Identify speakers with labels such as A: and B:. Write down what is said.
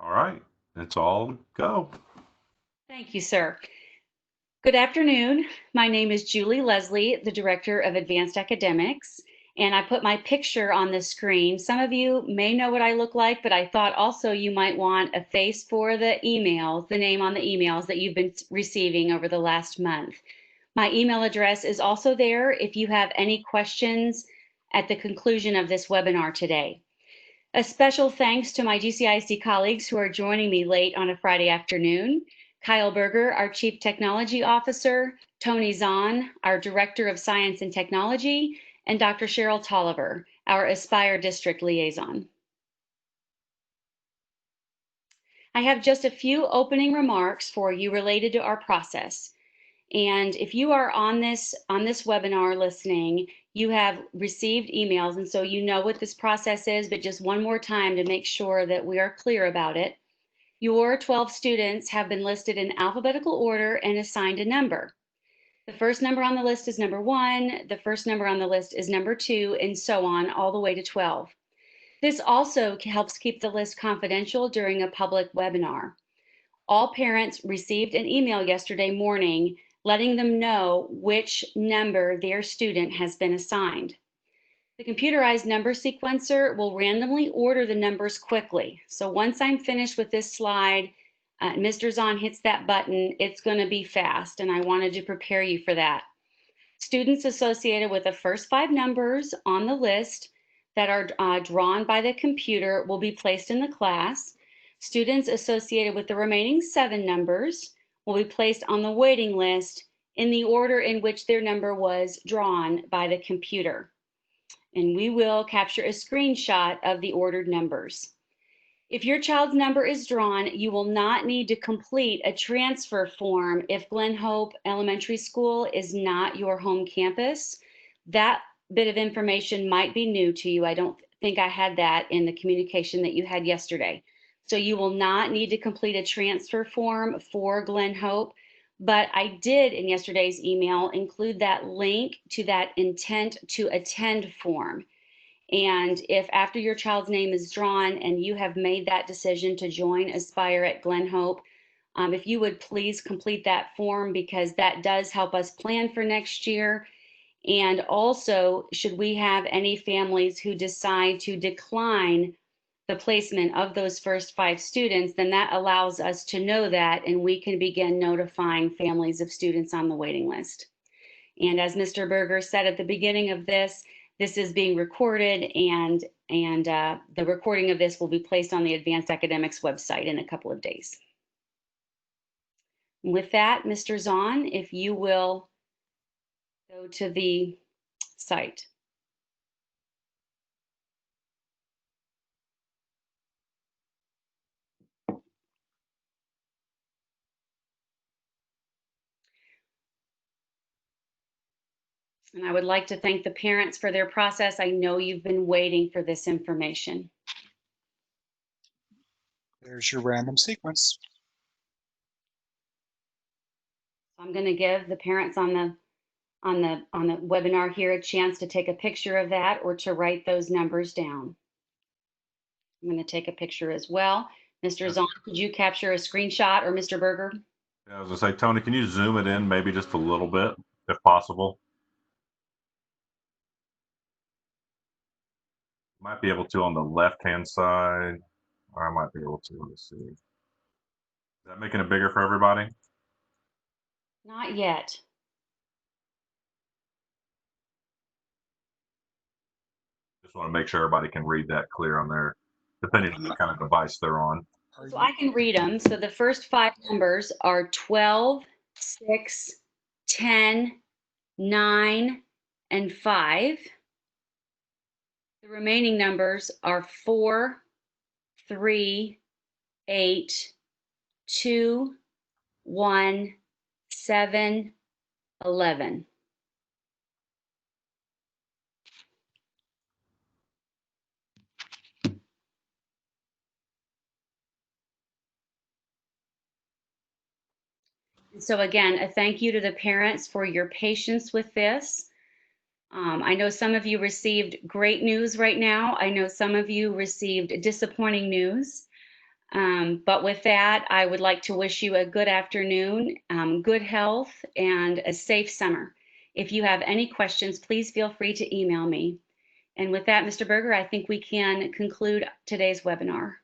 A: All right, it's all go.
B: Thank you, sir. Good afternoon. My name is Julie Leslie, the Director of Advanced Academics, and I put my picture on the screen. Some of you may know what I look like, but I thought also you might want a face for the emails, the name on the emails that you've been receiving over the last month. My email address is also there if you have any questions at the conclusion of this webinar today. A special thanks to my GCISD colleagues who are joining me late on a Friday afternoon. Kyle Berger, our Chief Technology Officer, Tony Zahn, our Director of Science and Technology, and Dr. Cheryl Tolliver, our Aspire District Liaison. I have just a few opening remarks for you related to our process. And if you are on this webinar listening, you have received emails, and so you know what this process is, but just one more time to make sure that we are clear about it. Your 12 students have been listed in alphabetical order and assigned a number. The first number on the list is number 1, the first number on the list is number 2, and so on, all the way to 12. This also helps keep the list confidential during a public webinar. All parents received an email yesterday morning letting them know which number their student has been assigned. The computerized number sequencer will randomly order the numbers quickly. So once I'm finished with this slide, Mr. Zahn hits that button, it's going to be fast, and I wanted to prepare you for that. Students associated with the first 5 numbers on the list that are drawn by the computer will be placed in the class. Students associated with the remaining 7 numbers will be placed on the waiting list in the order in which their number was drawn by the computer. And we will capture a screenshot of the ordered numbers. If your child's number is drawn, you will not need to complete a transfer form if Glen Hope Elementary School is not your home campus. That bit of information might be new to you. I don't think I had that in the communication that you had yesterday. So you will not need to complete a transfer form for Glen Hope, but I did in yesterday's email include that link to that intent to attend form. And if after your child's name is drawn and you have made that decision to join Aspire at Glen Hope, if you would please complete that form, because that does help us plan for next year. And also, should we have any families who decide to decline the placement of those first 5 students, then that allows us to know that, and we can begin notifying families of students on the waiting list. And as Mr. Berger said at the beginning of this, this is being recorded, and the recording of this will be placed on the Advanced Academics website in a couple of days. With that, Mr. Zahn, if you will go to the site. And I would like to thank the parents for their process. I know you've been waiting for this information.
C: There's your random sequence.
B: I'm going to give the parents on the webinar here a chance to take a picture of that or to write those numbers down. I'm going to take a picture as well. Mr. Zahn, could you capture a screenshot, or Mr. Berger?
A: Yeah, I was gonna say, Tony, can you zoom it in maybe just a little bit, if possible? Might be able to on the left-hand side, or I might be able to. Let's see. Is that making it bigger for everybody?
B: Not yet.
A: Just want to make sure everybody can read that clear on there, depending on what kind of device they're on.
B: So I can read them. So the first 5 numbers are 12, 6, 10, 9, and 5. The remaining numbers are 4, 3, 8, 2, 1, 7, 11. So again, a thank you to the parents for your patience with this. I know some of you received great news right now. I know some of you received disappointing news. But with that, I would like to wish you a good afternoon, good health, and a safe summer. If you have any questions, please feel free to email me. And with that, Mr. Berger, I think we can conclude today's webinar.